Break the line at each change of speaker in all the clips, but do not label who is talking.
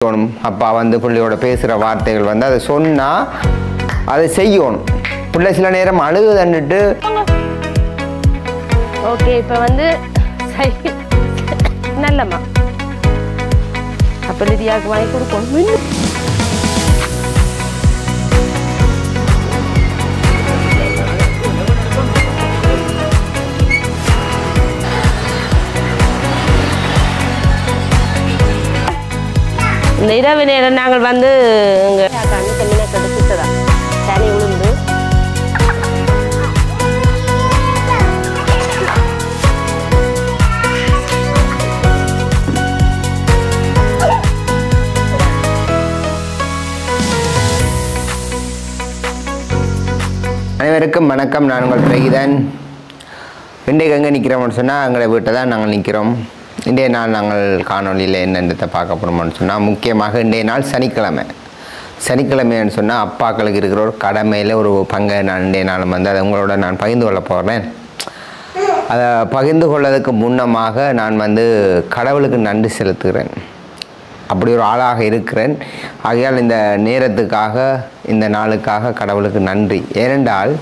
அப்பா வந்து பிள்ளையோட பேசுகிற வார்த்தைகள் வந்து அதை சொன்னால் அதை செய்யணும். பிள்ளை சில நேரம் அழுகுதன்னுட்டு
ஓகே இப்போ வந்து நல்லம்மா அப்போ லிதியாவுக்கு வாங்கி கொடுப்போம். இந்த இரவு நேரம் நாங்கள் வந்து இங்கே தண்ணியை கெடுத்துட்டு தான் தனி உளுந்து
அனைவருக்கும் வணக்கம். நான் உங்கள் பிரகிதன். இன்றைக்கு எங்கே நிற்கிறோம்னு சொன்னால் எங்களை வீட்டை தான் நாங்கள் நிற்கிறோம். இன்றைய நாள் நாங்கள் காணொலியில் என்னென்றதை பார்க்க போகிறோம்னு சொன்னால், முக்கியமாக இன்றைய நாள் சனிக்கிழமைன்னு சொன்னால் அப்பாக்களுக்கு இருக்கிற ஒரு கடமையில் ஒரு பங்கை நான் இன்றைய நாள் வந்து அதை உங்களோட நான் பகிர்ந்து கொள்ள போகிறேன். அதை பகிர்ந்து கொள்வதற்கு முன்னமாக நான் வந்து கடவுளுக்கு நன்றி செலுத்துகிறேன். அப்படி ஒரு ஆளாக இருக்கிறேன். ஆகையால் இந்த நேரத்துக்காக, இந்த நாளுக்காக கடவுளுக்கு நன்றி. ஏனென்றால்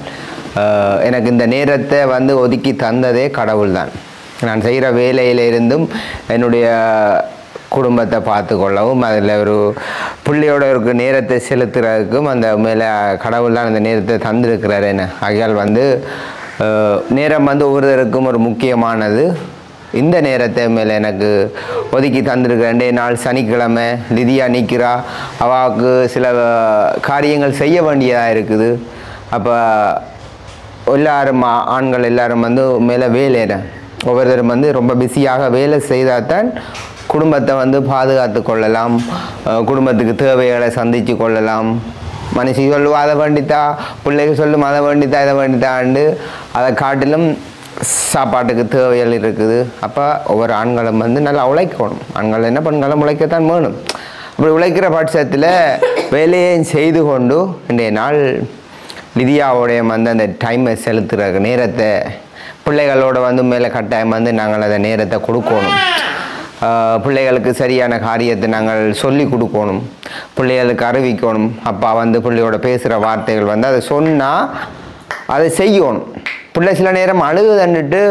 எனக்கு இந்த நேரத்தை வந்து ஒதுக்கி தந்ததே கடவுள் தான். நான் செய்கிற வேலையிலிருந்தும் என்னுடைய குடும்பத்தை பார்த்து கொள்ளவும், அதில் ஒரு பிள்ளையோட ஒரு நேரத்தை செலுத்துறதுக்கும் அந்த மேலே கடவுள் தான் அந்த நேரத்தை தந்திருக்கிறார். என்ன ஆகையால் வந்து நேரம் வந்து ஒவ்வொருத்தருக்கும் ஒரு முக்கியமானது. இந்த நேரத்தை மேலே எனக்கு ஒதுக்கி தந்திருக்கிற 2 நாள் சனிக்கிழமை லிதியா நிற்கிறா. அவாவுக்கு சில காரியங்கள் செய்ய வேண்டியதாக இருக்குது. அப்போ எல்லாரும் ஆண்கள் எல்லாரும் வந்து மேலே வேலையிட ஒவ்வொருத்தரும் வந்து ரொம்ப பிஸியாக வேலை செய்தால் தான் குடும்பத்தை வந்து பாதுகாத்து கொள்ளலாம், குடும்பத்துக்கு தேவைகளை சந்தித்து கொள்ளலாம். மனுஷி சொல்லுவா அதை வேண்டித்தா, பிள்ளைக்கு சொல்லும் அதை வேண்டித்தா இதை வேண்டித்தாண்டு அதை காட்டிலும் சாப்பாட்டுக்கு தேவைகள் இருக்குது. அப்போ ஒவ்வொரு ஆண்களும் வந்து நல்லா உழைக்கணும். ஆண்கள் என்ன பெண்களும் உழைக்கத்தான் வேணும். அப்படி உழைக்கிற பட்சத்தில் வேலையை செய்து கொண்டு இன்றைய நாள் லிதியாவோடைய வந்து அந்த டைமை செலுத்துகிற நேரத்தை பிள்ளைகளோட வந்து மேலே கட்டாயம் வந்து நாங்கள் அதை நேரத்தை கொடுக்கணும். பிள்ளைகளுக்கு சரியான காரியத்தை நாங்கள் சொல்லி கொடுக்கணும், பிள்ளைகளுக்கு அறிவிக்கணும். அப்பா வந்து பிள்ளையோட பேசுகிற வார்த்தைகள் வந்து அதை சொன்னால் அதை செய்யணும். பிள்ளை சில நேரம் அழுகுதன்னுட்டு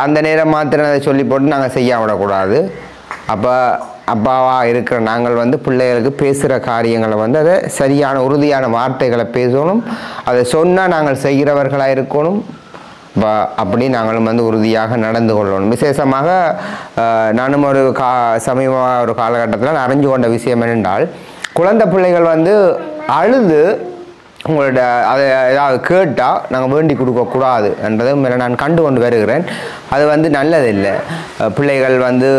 அந்த நேரம் மாத்திரம் அதை சொல்லி போட்டு நாங்கள் செய்ய விடக்கூடாது. அப்போ அப்பாவாக இருக்கிற நாங்கள் வந்து பிள்ளைகளுக்கு பேசுகிற காரியங்களை வந்து அதை சரியான உறுதியான வார்த்தைகளை பேசணும். அதை சொன்னால் நாங்கள் செய்கிறவர்களாக இருக்கணும். அப்படி நாங்களும் வந்து உறுதியாக நடந்து கொள்ளணும். விசேஷமாக நானும் ஒரு சமீபமாக ஒரு காலகட்டத்தில் அறிஞ்சு கொண்ட விஷயம் என்னென்றால், குழந்தை பிள்ளைகள் வந்து அழுது உங்களோட அதை ஏதாவது கேட்டால் நாங்கள் வேண்டி கொடுக்கக்கூடாது என்றதை மேலே நான் கண்டு கொண்டு வருகிறேன். அது வந்து நல்லதில்லை. பிள்ளைகள் வந்து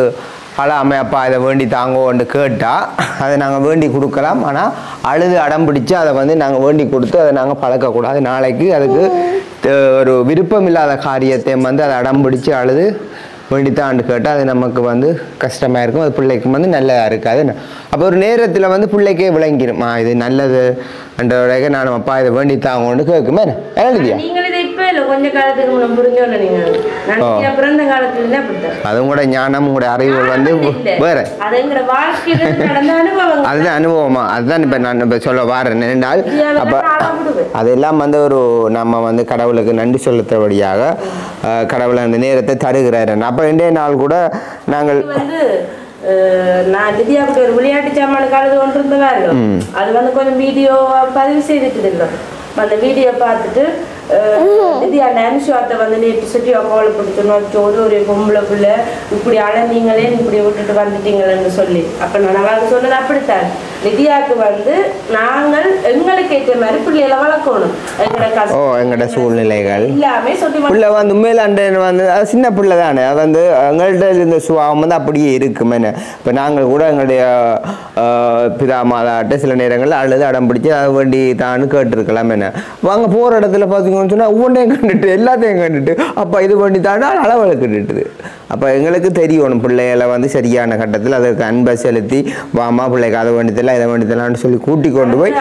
அழாமல் அப்பா இதை வேண்டி தாங்கோன்னு கேட்டால் அதை நாங்கள் வேண்டி கொடுக்கலாம். ஆனால் அழுது அடம் பிடிச்சி அதை வந்து நாங்கள் வேண்டி கொடுத்து அதை நாங்கள் பழக்கக்கூடாது. நாளைக்கு அதுக்கு ஒரு விருப்பம் இல்லாத காரியத்தை வந்து அதை அடம் பிடிச்சி அழுது வேண்டித்தாண்டு கேட்டால் அது நமக்கு வந்து கஷ்டமாக இருக்கும். அது பிள்ளைக்கு வந்து நல்லதாக இருக்காது. அப்போ ஒரு நேரத்தில் வந்து பிள்ளைக்கே விளங்கிடும், இது நல்லது என்றவரைக்கும் நானும் அப்பா இதை வேண்டித்தாங்கன்னு கேட்குமே. இல்லையா?
கொஞ்ச காலத்துக்கு முன்ன புரிஞ்சோன்னு நீங்க பிறந்த காலத்துல
அதுவும் கூட ஞானம் கூட அறிவுகள் வந்து வேற, அதுதான் அனுபவமா. அதுதான் இப்ப நான் இப்ப சொல்ல வாரேன். என்றால் அப்ப அதெல்லாம் வந்து ஒரு நம்ம வந்து கடவுளுக்கு நன்றி செலுத்தபடியாக கடவுள் அந்த நேரத்தை தருகிறாரு. அப்ப இன்றைய நாள் கூட நாங்கள்
நான் லிதியாவுக்கு ஒரு விளையாட்டு சாமான காலத்து ஒன்று இருந்தவாரு. அது வந்து கொஞ்சம் வீடியோ பதிவு செய்துட்டு இருந்தோம். அந்த வீடியோ பார்த்துட்டு லிதியா நினைச்சுவார்த்தை வந்து நேற்று சுற்றி அக்காவில் பிடிச்சோன்னு ஒரு பொம்பளை பிள்ளை இப்படி அழந்தீங்களே இப்படி விட்டுட்டு வந்துட்டீங்களேன்னு சொல்லி. அப்போ நான் அவளுக்கு சொன்னது அப்படித்தான். லிதியாவுக்கு வந்து நாங்கள் எங்களுக்கு ஏற்ற மாதிரி பிள்ளைகளை வளர்க்கணும்.
எங்களோட சூழ்நிலைகள்
எல்லாமே சொல்லி
பிள்ளை வந்து உண்மையில வந்து அது சின்ன பிள்ளை தானே. அது வந்து எங்கள்கிட்ட இந்த சுபாவம் வந்து அப்படியே இருக்குமே. இப்போ நாங்கள் கூட எங்களுடைய பிதா மாதாட்ட சில நேரங்களில் அழுது அடம் பிடிச்சி அதை வேண்டி தான்னு கேட்டுருக்கலாம். என்ன வாங்க போகிற இடத்துல பார்த்தீங்கன்னு சொன்னால் ஒவ்வொன்றையும் கண்டுட்டு எல்லாத்தையும் கண்டுட்டு அப்போ இது பண்ணி தாண்டா அளவழுக்கிட்டுது. அப்போ எங்களுக்கு தெரியணும் பிள்ளைகளை வந்து சரியான கட்டத்தில் அதற்கு அன்பை செலுத்தி வாமா பிள்ளைக்கு அதை வேண்டியதில் இதெல்லாம் இதை வேண்டியதெல்லாம் சொல்லி கூட்டி கொண்டு போய்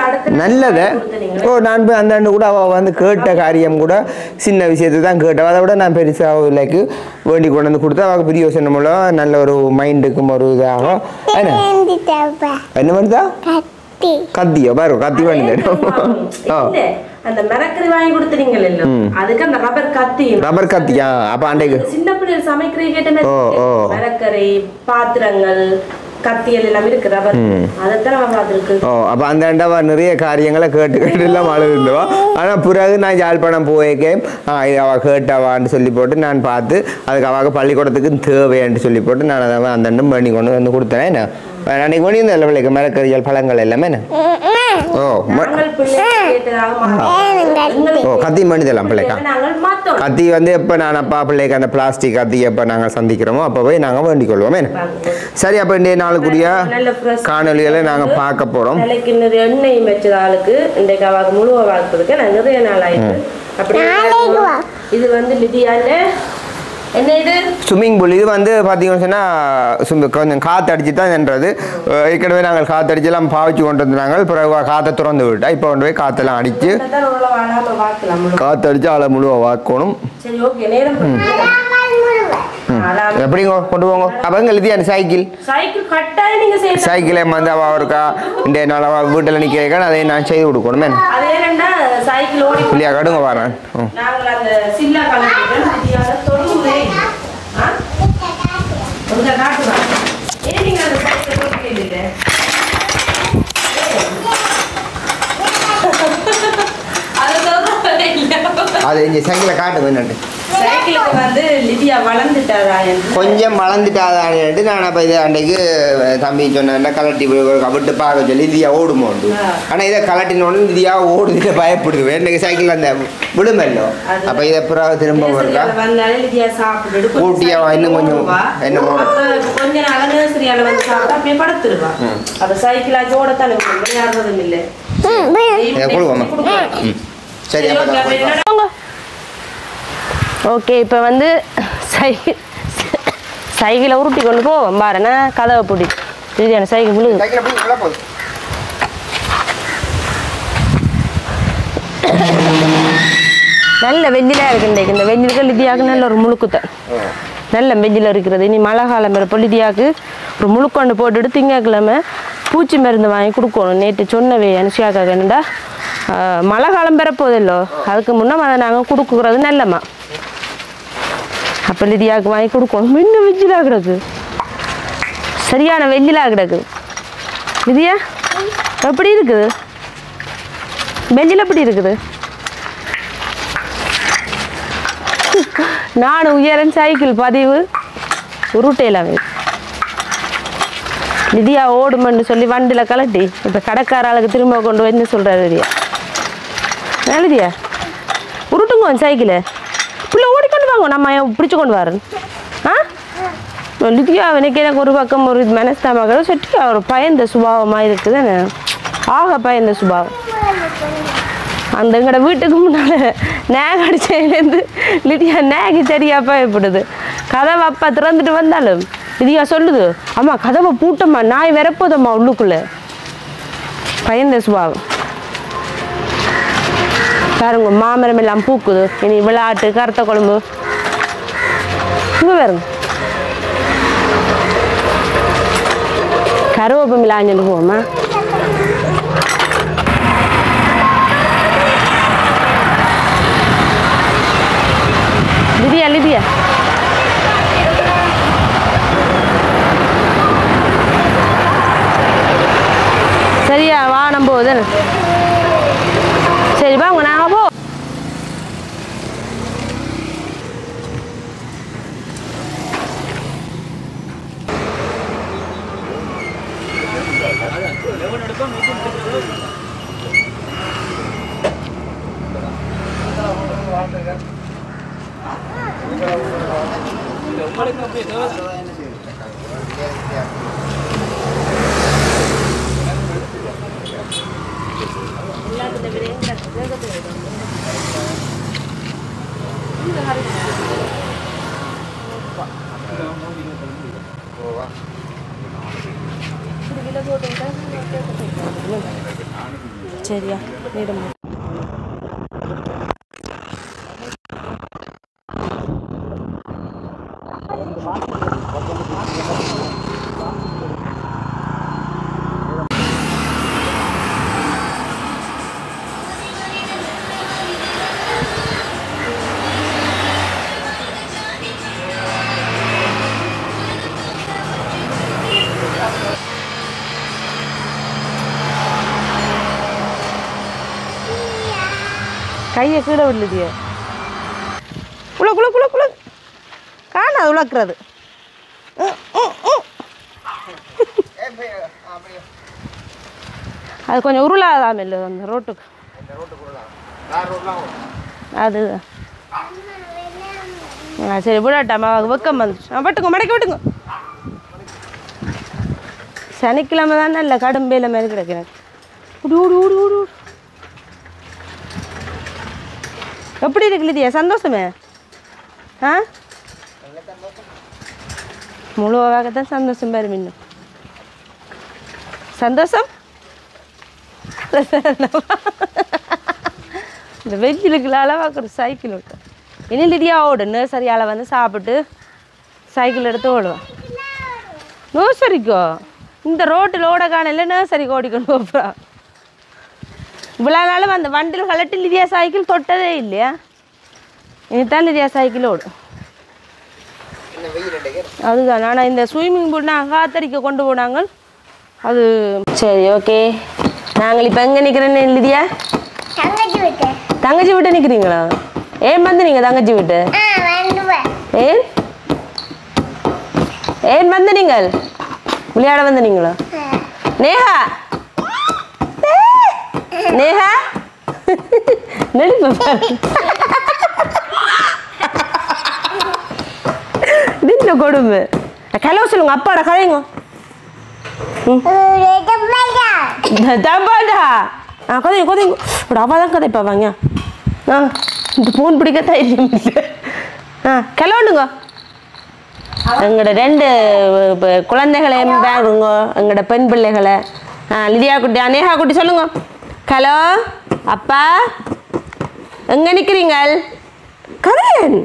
நல்லதை நான் போய் அந்த கூட அவள் வந்து கேட்ட காரியம் கூட சின்ன விஷயத்தை தான் கேட்டவள். அதை விட நான் பெருசாக இல்லைக்கு வேண்டி கொண்டு வந்து கொடுத்தா அவள் பிரியோசனம் மூலம் நல்ல ஒரு மைண்டுக்கும் ஒரு இதாகும். என்ன பண்ணுதா கத்தியோ பாரு கத்தி வேண்டியது
அந்த மரக்கறி வாங்கி கொடுத்தீங்கல்ல அதுக்கு அந்த ரப்பர் கத்தியா
அப்ப அன்றைக்கு
சின்ன பிள்ளைகள் சமைக்கிற கேட்ட மரக்கறி பாத்திரங்கள் கத்தியல் எல்லாம் இருக்கு ரப்பர் அதைத்தான் நம்ம பார்த்துருக்கு.
அப்ப அந்த நிறைய காரியங்களை கேட்டு எல்லாம் அழுதுவா. ஆனா பிறகு நான் யாழ்ப்பாணம் போயிருக்கே அவ கேட்டவான்னு சொல்லி போட்டு நான் பார்த்து அதுக்கு அவங்க பள்ளிக்கூடத்துக்கு தேவைன்னு சொல்லி போட்டு நான் அதை அந்த பண்ணி கொண்டு வந்து கொடுத்தேன். என்ன அன்னைக்கு பண்ணி இந்த பிள்ளைக்கு மரக்கறிகள் பழங்கள் எல்லாமே என்ன கத்தி பண்ணிதெல்லாம் பிள்ளைக்கா கத்தி வந்து எப்போ நான் அப்பா பிள்ளைக்கு அந்த பிளாஸ்டிக் கத்தி எப்போ நாங்கள் சந்திக்கிறோமோ அப்போ போய் நாங்கள் வேண்டிக் கொள்வோமே. சரி அப்போ இன்றைய நாளுக்குரிய காணொலிகளை நாங்கள் பார்க்க போகிறோம்.
எண்ணெய் வச்சது ஆளுக்கு இன்றைக்கு அவங்க முழுவ வாழ்த்துறதுக்கு நான் நிறைய நாள் ஆயிடுச்சு. அப்படி இது வந்து லிதியால என்ன இது
ஸ்விம்மிங் பூல். இது வந்து பார்த்தீங்கன்னு சொன்னால் கொஞ்சம் காற்று அடிச்சு தான் என்றது. ஏற்கனவே நாங்கள் காற்று அடிச்செல்லாம் பாவிச்சு கொண்டு வந்துருந்தாங்க. பிறகு காற்றை திறந்து விட்டா இப்போ கொண்டு போய் காற்றெல்லாம் அடிச்சு காற்று அடிச்சு ஆளை முழுவ வாக்கணும். எப்படி கொண்டு போங்க அப்போ எங்க எழுதியா சைக்கிளை வந்து அவள் இருக்கா இந்த நாள் அவள் வீட்டில் நிற்கிறேன் அதை நான் செய்து கொடுக்கணுமே. இல்லையா கடுங்க வரேன். அது இங்கே சைக்கிளை காட்டுங்க என்னட்டு
சைக்கிளுக்கு வந்து லிதியா வளர்ந்துட்டாதா
கொஞ்சம் வளர்ந்துட்டாதான்ட்டு நான் அப்போ இதை அன்றைக்கு தம்பி சொன்ன கலட்டி விட்டு பார்க்க சொல்லி லிதியா ஓடுமோண்டு. ஆனால் இதை கலட்டினோன்னு லிதியா ஓடுதிட்டு பயப்படுது. இன்றைக்கு சைக்கிள் அந்த விடுமெல்லோ அப்போ இதை பிறகு திரும்ப இருக்கா ஊட்டியா இன்னும் கொஞ்சம் என்ன
கொஞ்ச நாள் நர்சரியால வந்து சாப்பிட்டா அப்படியே படுத்துருவா. அப்போ சைக்கிள் ஆச்சு ஓடத்தானே விளையாடுறதும் இல்லை.
சரி
ஓகே இப்போ வந்து சைக்கிளை உருட்டி கொண்டு போவோம் பாருண்ணா கதவை பிடி சரியான சைக்கிள் விழுது. நல்ல வெஞ்சிலாக இருக்கு இன்றைக்கு. இந்த வெஞ்சிலுக்கு லிதியாவுக்கு நல்ல ஒரு முழுக்குத்தை நல்ல வெஞ்சில் இருக்கிறது. இனி மழை காலம் இருப்போ லிதியாவுக்கு ஒரு முழுக்கொண்டு போட்டுட்டு திங்கக்கிழமை பூச்சி மருந்து வாங்கி கொடுக்கணும். நேற்று சொன்னவே அனுஷியாக்கா என்னடா மழை காலம் பெறப்போதில்லோ அதுக்கு முன்னே அதை நாங்கள் கொடுக்குறது நல்லம்மா. அப்போ லிதியாவுக்கு வாங்கி கொடுக்கணும். இன்னும் வெஞ்சிலாக கிடக்கு சரியான வெஞ்சிலாக கிடக்கு. லிதியா எப்படி இருக்குது வெஞ்சில் எப்படி இருக்குது? நானும் உயரன் சைக்கிள் பதிவு உருட்டையிலாமே லிதியா ஓடுமென்னு சொல்லி வண்டியில் கலட்டி இப்போ கடைக்காராளுக்கு திரும்ப கொண்டு வந்து சொல்கிறாரு லிதியா. லிதியா உருட்டுங்க சைக்கிளை பிள்ளை ஓடிக்கொண்டு வாங்க நம்ம பிடிச்சி கொண்டு வரேன். லிதியா எனக்கு ஒரு பக்கம் ஒரு மனஸ்தாமாக சட்டி ஒரு பயந்த சுபாவமாக இருக்குது. ஆக பயந்த சுபாவம். அந்த எங்களோட வீட்டுக்கு முன்னால் நேக அடிச்சதுலேருந்து லிதியா நேகி சரியாக பயப்படுது. கதவை அப்பா திறந்துட்டு வந்தாலும் லிதியா சொல்லுது அம்மா கதவை பூட்டம்மா நாய் வரப்போதம்மா உள்ளுக்குள்ளே. பயந்த சுபாவம் பாருங்க. மாமரம் எல்லாம் பூக்குது. இனி விளையாட்டு கருத்த குழம்பு இங்கே பாருங்க கருவேப்பம் இல்லாஞ்சிட்டு போவோம்மா. லிதியா லிதியா சரியா வானம் போகுது. சரி வாங்க நாங்கள் போ. சரியா நீடும் கையை கீழே விழுதிய குள குள குள குள காணாது உழக்கிறது அது கொஞ்சம் உருளாதாம இல்லை அந்த ரோட்டுக்கு அது சரி விடாட்டாமா வெக்கம் வந்துச்சு பட்டுங்க மடக்கி விட்டுங்க சனிக்கிழமை தானே இல்லை கடும்பையில் மாதிரி கிடைக்கிறேன் ஊடு ஊடு ஊடு ஊடு எப்படி இருக்கு லிதியா சந்தோஷமே ஆ முழுவாகத்தான் சந்தோஷம் பாரு இன்னும் சந்தோஷம் இந்த வெயிலுக்குள்ள பார்க்குற சைக்கிள் விட்டு இனி லிதியா ஓடு நர்சரியால் வந்து சாப்பிட்டு சைக்கிள் எடுத்து ஓடுவான் நர்சரிக்கோ இந்த ரோட்டில் ஓட காணையில் நர்சரிக்கு ஓடிக்கொண்டு போகிறா இவ்வளோ நாளும் அந்த வண்டியில் கலட்டி லிதியா சைக்கிள் தொட்டதே இல்லையா இனித்தான் லிதியா சைக்கிள் ஓடும் அதுதான் ஆனால் இந்த ஸ்விம்மிங் பூல் நான் காத்தடிக்க கொண்டு போனாங்க அது சரி ஓகே நாங்கள் இப்போ எங்கே நிற்கிறேன்னு லிதியா தங்கச்சி விட்டு நிற்கிறீங்களா ஏன் வந்து நீங்கள் தங்கச்சி விட்டு ஏன் ஏன் வந்து நீங்கள் விளையாட வந்து நீங்களா நேஹா நேஹா நடிப்பு தின்ன கொடுமை கலவு சொல்லுங்க அப்பாடா கதைங்க தப்பாடா கதைங்க கதைங்க ஒரு அவா தான் கதைப்பா வாங்க இந்த ஃபோன் பிடிக்க தைரியம் இல்லை கிளவுண்டுங்க எங்களோட 2 குழந்தைகளையும் பாருங்க எங்களோட பெண் பிள்ளைகளை லிதியா குட்டி நேஹா குட்டி சொல்லுங்க ஹலோ அப்பா எங்கே நிற்கிறீங்க கதையன்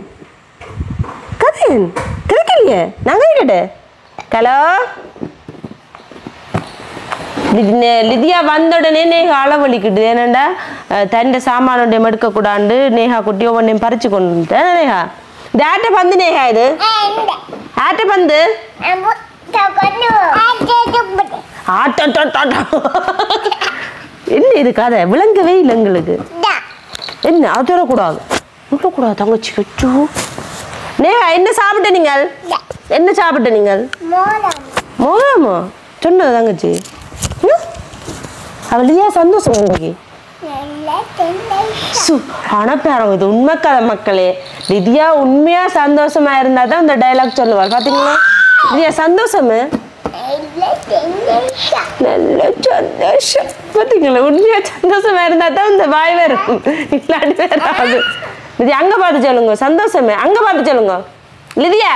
கதையன் கிடைக்கலையே நாங்கள் கேட்டு ஹலோ லிதியா வந்த உடனே நேஹா அளவழிக்கிட்டு ஏன்னாண்டா தண்டை சாமானோடைய எடுக்கக்கூடாண்டு நேஹா குட்டி ஒவ்வொன்றையும் பறிச்சு கொண்டு வந்துட்டேன் நேஹா இது ஆட்ட பந்து நேஹா இது ஆட்ட பந்து என்ன இது கதை விளங்கவே இல்லை எங்களுக்கு என்ன அது வரக்கூடாது விட்டக்கூடாது தங்கச்சி வச்சு நேஹா என்ன சாப்பிட்ட நீங்கள் என்ன சாப்பிட்ட நீங்கள் மோதமா சொன்னது தங்கச்சி அவள் ஏன் சந்தோஷம் இன்னைக்கு ஆனால் பாருங்க இது உண்மை கதை மக்களே லிதியா உண்மையா சந்தோஷமா இருந்தா தான் இந்த டைலாக் சொல்லுவார் பாத்தீங்களா லிதியா சந்தோஷமே நல்ல சந்தோஷம் பாத்தீங்களா உண்மையா சந்தோஷமா இருந்தா தான் இந்த வாய் வரும் இல்லாட்டி வராது லிதியா அங்க பார்த்து சொல்லுங்க சந்தோஷமே அங்க பார்த்து சொல்லுங்க லிதியா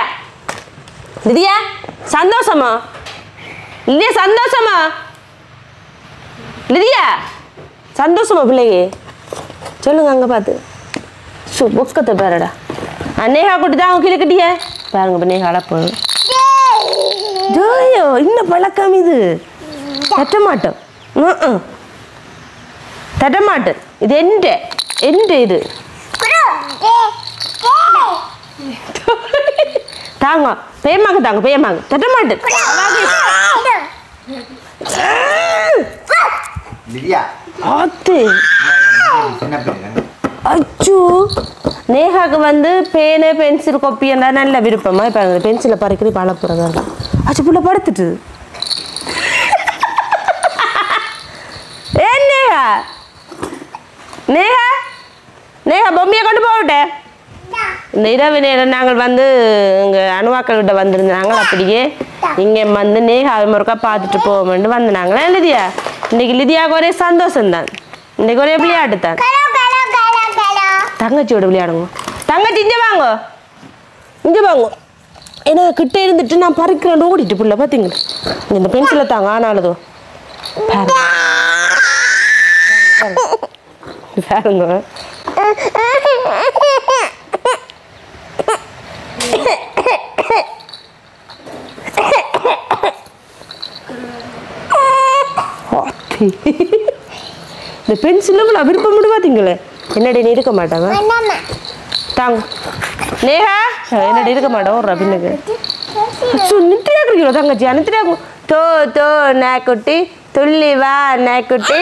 லிதியா சந்தோஷமா லிதியா சந்தோஷமா லிதியா சந்தோஷமா பிள்ளைங்க சொல்லுங்க அங்கே பார்த்து பொக்கத்தை பாருடா நேஹா குட்டி தான் அவங்க கிளக்கிட்டிய பாருங்க இப்போ நேஹா அழப்பு ஜோயோ இன்னும் பழக்கம் இது தட்டமாட்டோம் தட்டமாட்டேன் இது எந்த இது தாங்க பேயமாக தாங்க பேயமாக தட்டமாட்டேன் அச்சோ நேஹாக்கு வந்து பேனு பென்சில் கொப்பி என்ன நல்ல விருப்பமா இப்போ பென்சிலை பறிக்கிற பழப்புறதா அச்சு புள்ள படுத்துட்டு ஏன் நேஹா நேஹா நேஹா பொம்மையை கொண்டு போகட்டேன் இந்த இரவு நேரம் நாங்கள் வந்து எங்கள் அணுவாக்கள் கிட்ட வந்திருந்தாங்க அப்படியே இங்கே வந்து நேஹா ஒருக்கா பார்த்துட்டு போவோம்னு வந்தாங்களா லிதியா இன்னைக்கு லிதியாவுக்கு ஒரே சந்தோஷம்தான் இன்னைக்கு ஒரே விளையாட்டு தான் தங்கச்சியோட விளையாடுங்க தங்கச்சி இங்கே வாங்க ஏன்னா கிட்ட இருந்துட்டு நான் பறிக்கிறேன் ஓடிட்டு பிள்ளை பார்த்தீங்களா இந்த பென்சிலை தாங்க ஆனாலதோ பாருங்க இந்த பென்சில் விருப்பம் மட்டும் பார்த்தீங்களே என்னடி நீ இருக்க மாட்டாங்க தாங்க நேஹா என்னடி இருக்க மாட்டோம் ஒரு பின்னுக்கு நித்திரியா இருக்கிறீங்களோ தங்கச்சி நித்திரியாக்கும் தோ தோ நாக்குட்டி துள்ளி வா நாக்குட்டி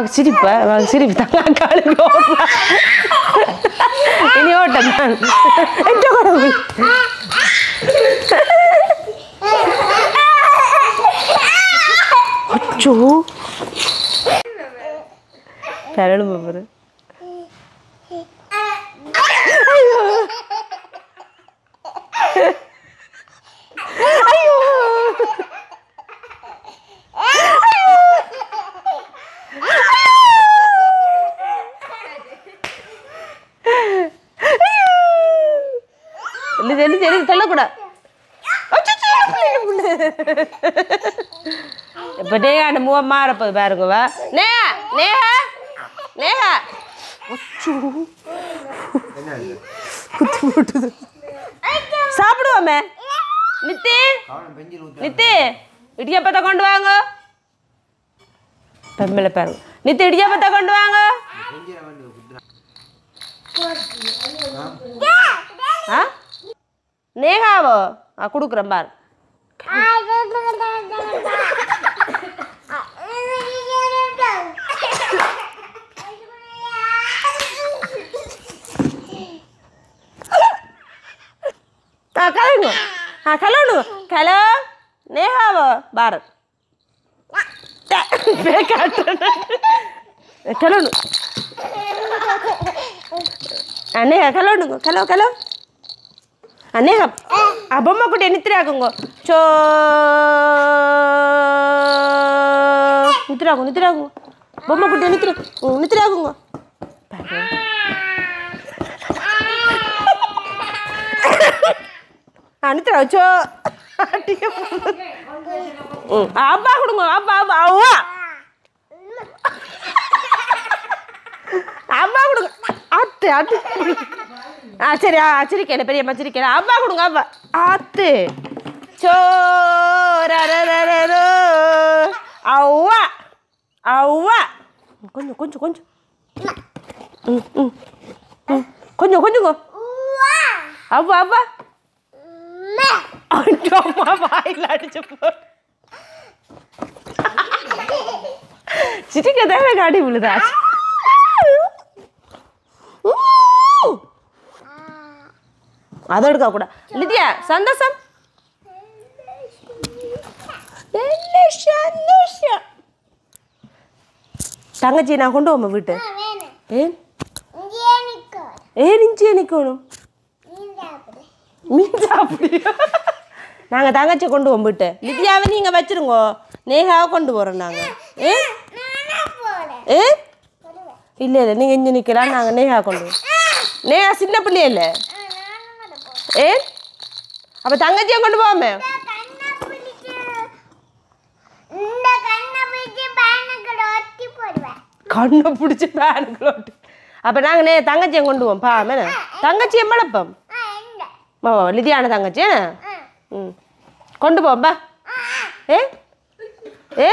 சிரிப்பா சிரிப்பு தங்க காலுக்கு இனி ஓட்டம் தான் அச்சோ தரணும் பாரு ஐயோ சொல்லக்கூடாது இப்ப நேஹா அந்த முகம் மாறப்போது பாருங்கவா நேஹா நேஹா நேஹா குத்து போட்டுது சாப்பிடுவோமே நித்தி நித்தி இடியாப்பத்தை கொண்டு வாங்க பெண்மையில பாருங்க நித்தி இடியாப்பத்தை கொண்டு வாங்க நேஹாவோ கொடுக்குறேன் பாரு கலங்க கலவணும் கலோ நேஹாவோ பாரத் கலவணும் நேஹா கலவணுங்க கலோ கலோ நேஹா பொம்மை குட்டி நித்திராக்குங்க சோ நித்திராக்கும் நித்திராக்குங்க பொம்மை குட்டி நித்திராக்குங்க நித்திரா வச்சோ அப்பா கொடுங்க அப்பா அப்பா அவ்வா அப்பா கொடுங்க அத்து அத்து சரி சிரிக்கேன் பெரியம்மா சிரிக்கேன் அப்பா கொடுங்க அப்பா அத்து சோ அவ்வா அவ்வா கொஞ்சம் கொஞ்சம் கொஞ்சம் கொஞ்சம் கொஞ்சங்க அவ்வா அவ்வா அம்மா வாயில அடிச்சு போ சிரிக்க தேவை காட்டி விழுதா அதை எடுக்க கூட லிதியா சந்தோஷம் தங்கச்சி நான் கொண்டு போமா வீட்டு ஏன் ஏன் இஞ்சியே நிக்கணும் மீன் சாப்பிடியோ நாங்கள் தங்கச்சி கொண்டு போம்பிட்டு லிதியாவை நீங்கள் வச்சிருங்கோ நேஹாவை கொண்டு போகிறோம் நாங்கள் ஏ ஏ இல்லை இல்லை நீங்கள் இஞ்சி நிற்கலாம் நாங்கள் நேஹா கொண்டு போவோம் நேஹா சின்ன பிள்ளையே இல்லை ஏ அப்போ தங்கச்சியை கொண்டு போவோமே கண்ணை பிடிச்சி பேனுக்குள்ளோட்டு அப்போ நாங்கள் தங்கச்சியை கொண்டு போவோம் பா மேலே தங்கச்சியை மழப்பம் லிதியான தங்கச்சி ம் கொண்டு போம்பா ஏ ஏ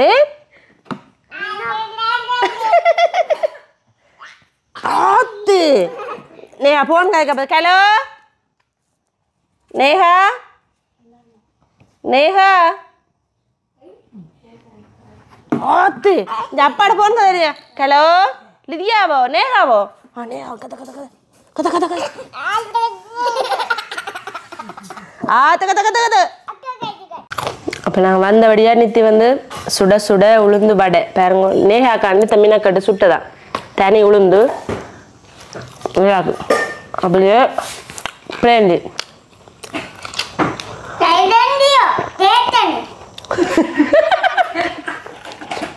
ஏ ஆத்து நேஹா போன் காய்க்க ஹலோ நேஹா நேஹா ஆத்து இந்த அப்பாட போன் கதை ஹலோ லிதியாவோ நேஹாவோ நேஹா கதை கதை கதை கதை கதை கதை கதை கதை கதை அப்போ நாங்கள் வந்தபடியாக நித்தி வந்து சுட சுட உளுந்து வடை பாருங்க நேஹாக்கா அண்ணி மீனாக்கட்டு சுட்டதான் தனி உளுந்து நேஹாக்கு அப்படியே பிளேண்டி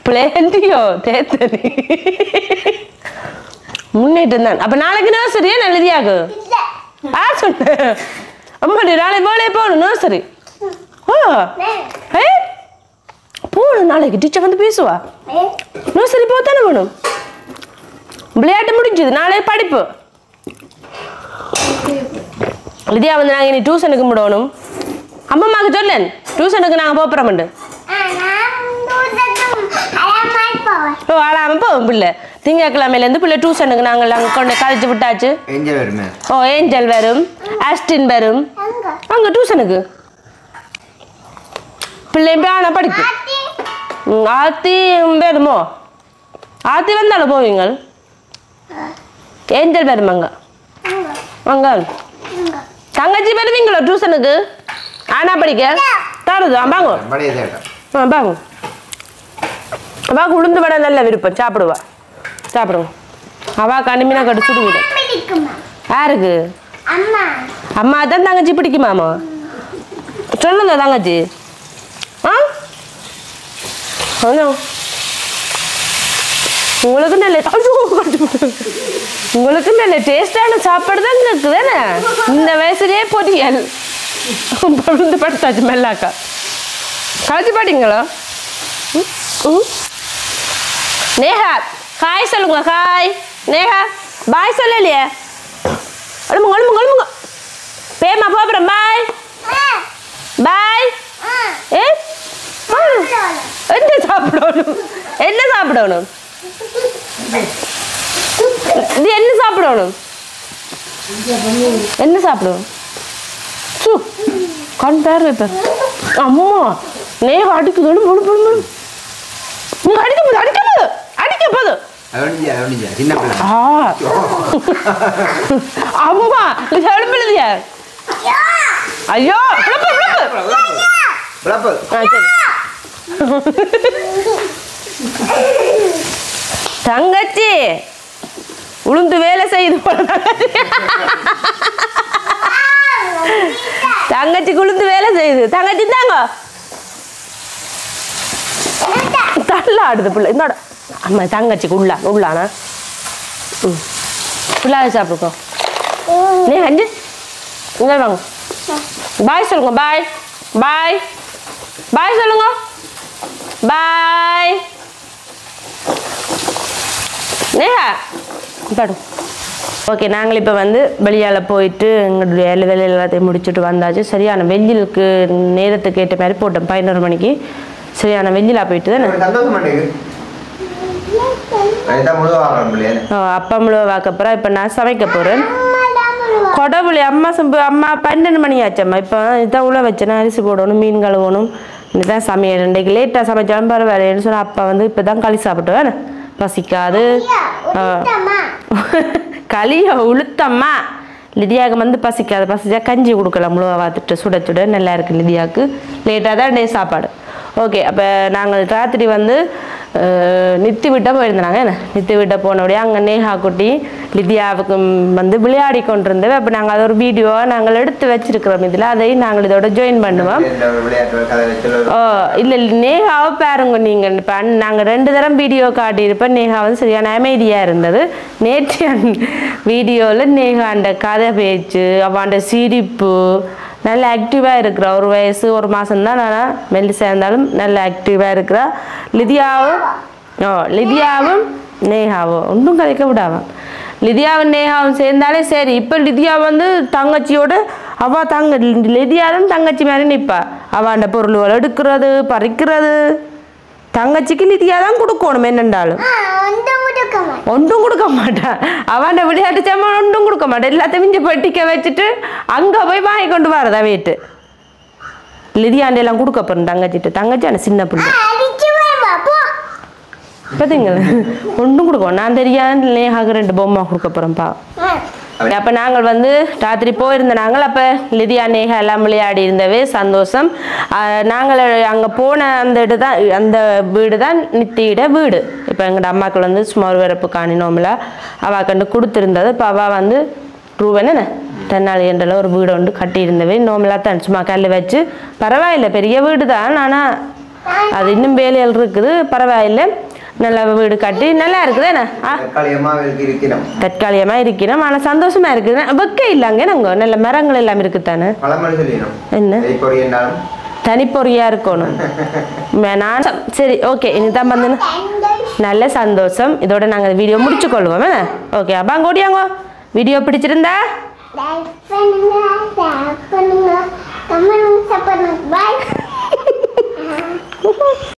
பிளேண்டியோ தேத்தனி முன்னேற்றம் தான் அப்போ நாளைக்கு நர்சரியா நல்லதியாகு சொன்னேன் அம்மா நாளைக்கு போலே போகணும் நர்சரி போகணும் நாளைக்கு டீச்சர் வந்து பேசுவா நர்சரி போத்தானே வேணும் விளையாட்டு முடிஞ்சது நாளை படிப்பு லிதியா வந்து நாங்கள் இனி டியூஷனுக்கு விடணும் அம்மாவுக்கு சொல்லேன் டியூஷனுக்கு நாங்கள் போகிறோம்ண்டு ஓ ஆளாமல் போவோம் பிள்ளை திங்கக்கிழமையிலேருந்து பிள்ளை டியூஷனுக்கு நாங்கள் அங்கே கொண்டு கழிச்சு விட்டாச்சு ஓ ஏஞ்சல் வரும் ஆஸ்டின் வரும் அங்கே டியூஷனுக்கு பிள்ளையும் ஆனால் படிக்கும் ஆத்தி வருமோ ஆத்தி வந்தாலும் போவீங்க ஏஞ்சல் வரும் அங்கே தங்கச்சி வருவீங்களோ டியூஷனுக்கு ஆனா படிக்க தருது வாங்க வாங்க அவாக்கு உளுந்து வடை நல்ல விருப்பம் சாப்பிடுவோம் அவாக்கு அனுமினா கட்டு சுடுவிடும் யாருக்கு அம்மா தான் தங்கச்சி பிடிக்குமாமா சொல்லுங்க தங்கச்சி உங்களுக்கு நல்ல உங்களுக்கு நல்ல டேஸ்டான சாப்பாடு தான் இருக்குதானே இந்த வயசுலயே பொரியல் பொழுது படுத்தாச்சு மெல்லாக்கா கழிச்சு பாட்டீங்களா நேஹா ஹாய் சொல்லுங்க ஹாய் நேஹா பாய் சொல்லலையே அழுமுங்க பேமா போகிறேன் பாய் பாய் என்ன சாப்பிடணும் இது என்ன சாப்பிடணும் கண் பேர் வைப்பேன் அம்மா நேஹா அடிக்குது அடிக்க போது அம்மா எழுப்பிடுதியா ஐயோ தங்கச்சி உளுந்து வேலை செய்து தங்கச்சி உளுந்து வேலை செய்யுது தங்கச்சி தாங்க தள்ளாடுது பிள்ளை இந்தோட அம்மா தங்கச்சிக்கு உள்ளானா பிள்ளாத சாப்பிடுக்கோ நீ அஞ்சு இங்க வாங்க பாய் சொல்லுங்க பாய் சொல்லுங்க பாய் நேஹா பாடு ஓகே நாங்கள் இப்போ வந்து வெளியால் போயிட்டு எங்களுடைய வேலை எல்லாத்தையும் முடிச்சுட்டு வந்தாச்சு சரியான வெயிலுக்கு நேரத்துக்கு ஏற்ற மாதிரி போட்டோம் 11 மணிக்கு சரியான வெயிலாக போயிட்டு தானே அப்பா முழுவ வாக்கப்புறம் இப்போ நான் சமைக்க போகிறேன் கொடபுளி அம்மா 12 மணி ஆச்சம்மா இப்போ இதான் உள்ள வச்சேன்னா அரிசி போடணும் மீன் கழுவணும் இதுதான் சமையல் இன்றைக்கு லேட்டாக சமைச்சாலும் பரவாயில்லைன்னு சொன்னால் அப்பா வந்து இப்போ தான் களி சாப்பிட்டு வேணே பசிக்காது களியை உளுத்தம்மா லிதியாவுக்கு வந்து பசிச்சா கஞ்சி கொடுக்கலாம் முழுவா பார்த்துட்டு சுட நல்லா இருக்குது லிதியாவுக்கு லேட்டாக தான் டே சாப்பாடு ஓகே அப்போ நாங்கள் ராத்திரி வந்து நித்தி விட்ட போயிருந்தாங்க நித்தி விட்ட போனபடியே அங்கே நேஹா குட்டி லிதியாவுக்கு வந்து விளையாடி கொண்டிருந்தது அப்போ நாங்கள் அதை ஒரு வீடியோவை நாங்கள் எடுத்து வச்சிருக்கிறோம் இதில் அதையும் நாங்கள் இதோட ஜாயின் பண்ணுவோம் ஓ இல்லை நேஹாவை பாருங்க நீங்கள் இப்போ நாங்கள் 2 தரம் வீடியோ காட்டியிருப்போம் நேஹா வந்து சரியான அமைதியாக இருந்தது நேற்று வீடியோவில் நேஹாண்ட கதை பேச்சு அவன் சிரிப்பு நல்ல ஆக்டிவாக இருக்கிறா 1 வயசு 1 மாதம் தான் நான் மெல்லிசா இருந்தாலும் நல்ல ஆக்டிவாக இருக்கிறா லிதியாவும் நேஹாவும் ஒன்றும் கதைக்க விடாவான் லிதியாவும் நேஹாவும் சேர்ந்தாலே சரி இப்போ லிதியா வந்து தங்கச்சியோட லிதியா தான் தங்கச்சி மாதிரி நிற்பா அவன் பொருள்கள் எடுக்கிறது பறிக்கிறது தங்கச்சிக்கு லிதியா தான் கொடுக்கணும் என்னண்டாலும் ஒன்றும் கொடுக்க மாட்டான் அவன் விளையாட்டு சாமான் ஒன்றும் கொடுக்க மாட்டான் எல்லாத்தையும் இஞ்சி பட்டிக்க வச்சுட்டு அங்கே போய் வாங்கி கொண்டு வரதா வீட்டு லிதியாண்ட எல்லாம் கொடுக்க போறேன் தங்கச்சி அந்த சின்ன பிள்ளை பார்த்தீங்களா ஒன்றும் கொடுக்கும் நான் தெரியாது நேஹாக்கு 2 பொம்மை கொடுக்க போகிறேன்ப்பா அப்போ நாங்கள் வந்து ராத்திரி போயிருந்த நாங்கள் அப்போ லிதியா நேஹா எல்லாம் விளையாடி இருந்தவே சந்தோஷம் நாங்கள் அங்கே போன அந்த வீடு தான் நித்தியிட வீடு இப்போ எங்களோட அம்மாக்கள் வந்து சும்மா ஒரு வரப்பு காணினோம்ல அவள் கண்டு கொடுத்துருந்தது இப்போ அவள் வந்து ரூபன்னு தென்னாளி என்றல ஒரு வீடு ஒன்று கட்டியிருந்தவே நோம்பலாக தான் சும்மா கல் வச்சு பரவாயில்லை பெரிய வீடு தான் ஆனால் அது இன்னும் வேலைகள் இருக்குது பரவாயில்லை நல்ல வீடு கட்டி நல்லா இருக்குதுண்ணே தற்காலிகமாக இருக்கிறோம் ஆனால் சந்தோஷமா இருக்குது வெக்க இல்லைங்க நாங்கள் நல்ல மரங்கள் எல்லாம் இருக்குதானே என்ன தனிப்பொறியாக இருக்கணும். நான் சரி ஓகே இனிதான் வந்து நல்ல சந்தோஷம். இதோட நாங்கள் வீடியோ முடிச்சுக்கொள்வோம். ஓகே அப்பா அங்கே ஓடியாங்க. வீடியோ பிடிச்சிருந்தா
லைக் பண்ணுங்க, ஷேர் பண்ணுங்க, கமெண்ட் பண்ணுங்க. பை.